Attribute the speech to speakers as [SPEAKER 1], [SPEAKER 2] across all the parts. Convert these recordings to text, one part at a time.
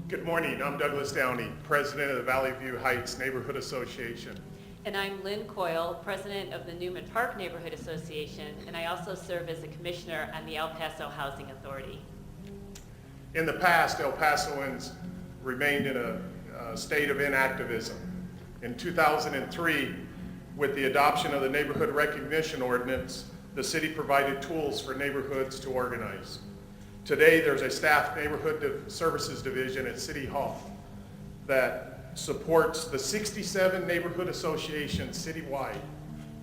[SPEAKER 1] Good morning. I'm Douglas Downey, President of the Valley View Heights Neighborhood Association.
[SPEAKER 2] And I'm Lynn Coyle, President of the Newman Park Neighborhood Association, and I also serve as a Commissioner on the El Paso Housing Authority.
[SPEAKER 1] In the past, El Pasoans remained in a state of inactivism. In 2003, with the adoption of the Neighborhood Recognition Ordinance, the city provided tools for neighborhoods to organize. Today, there's a staff neighborhood services division at City Hall that supports the 67 neighborhood associations citywide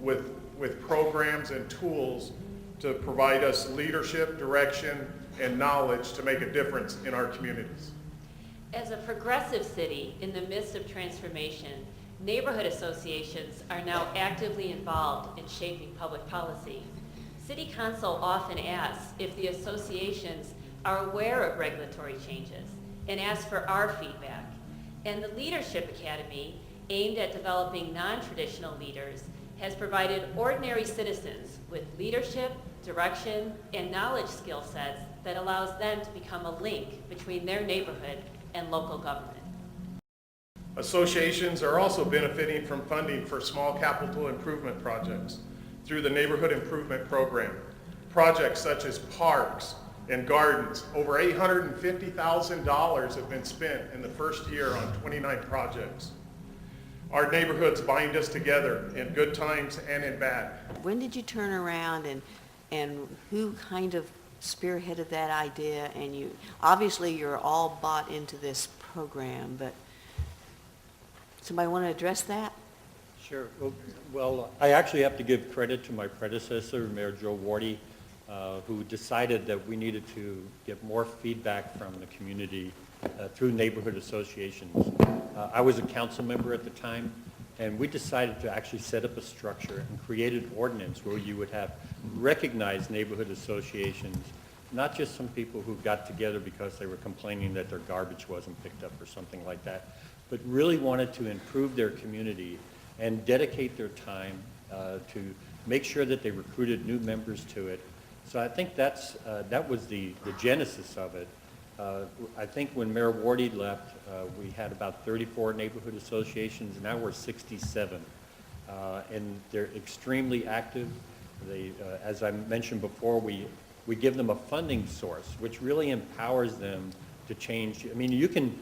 [SPEAKER 1] with programs and tools to provide us leadership, direction, and knowledge to make a difference in our communities.
[SPEAKER 2] As a progressive city in the midst of transformation, neighborhood associations are now actively involved in shaping public policy. City Council often asks if the associations are aware of regulatory changes and asks for our feedback. And the Leadership Academy, aimed at developing non-traditional leaders, has provided ordinary citizens with leadership, direction, and knowledge skill sets that allows them to become a link between their neighborhood and local government.
[SPEAKER 1] Associations are also benefiting from funding for small capital improvement projects through the Neighborhood Improvement Program. Projects such as parks and gardens, over $850,000 have been spent in the first year on 29 projects. Our neighborhoods bind us together in good times and in bad.
[SPEAKER 3] When did you turn around and who kind of spearheaded that idea? And you, obviously you're all bought into this program, but somebody want to address that?
[SPEAKER 4] Sure. Well, I actually have to give credit to my predecessor, Mayor Joe Wardy, who decided that we needed to get more feedback from the community through neighborhood associations. I was a council member at the time, and we decided to actually set up a structure and create an ordinance where you would have recognized neighborhood associations, not just some people who got together because they were complaining that their garbage wasn't picked up or something like that, but really wanted to improve their community and dedicate their time to make sure that they recruited new members to it. So I think that was the genesis of it. I think when Mayor Wardy left, we had about 34 neighborhood associations, and now we're 67. And they're extremely active. They, as I mentioned before, we give them a funding source, which really empowers them to change. I mean, you can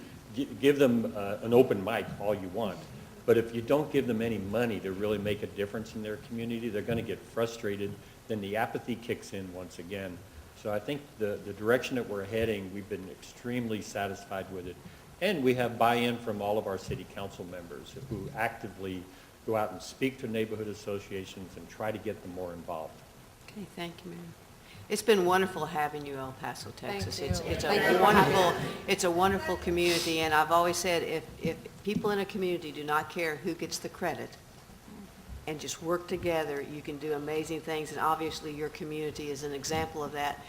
[SPEAKER 4] give them an open mic all you want, but if you don't give them any money to really make a difference in their community, they're going to get frustrated. Then the apathy kicks in once again. So I think the direction that we're heading, we've been extremely satisfied with it. And we have buy-in from all of our city council members who actively go out and speak to neighborhood associations and try to get them more involved.
[SPEAKER 3] Okay, thank you, Mayor. It's been wonderful having you, El Paso, Texas.
[SPEAKER 5] Thank you.
[SPEAKER 3] It's a wonderful community, and I've always said if people in a community do not care who gets the credit and just work together, you can do amazing things, and obviously your community is an example of that.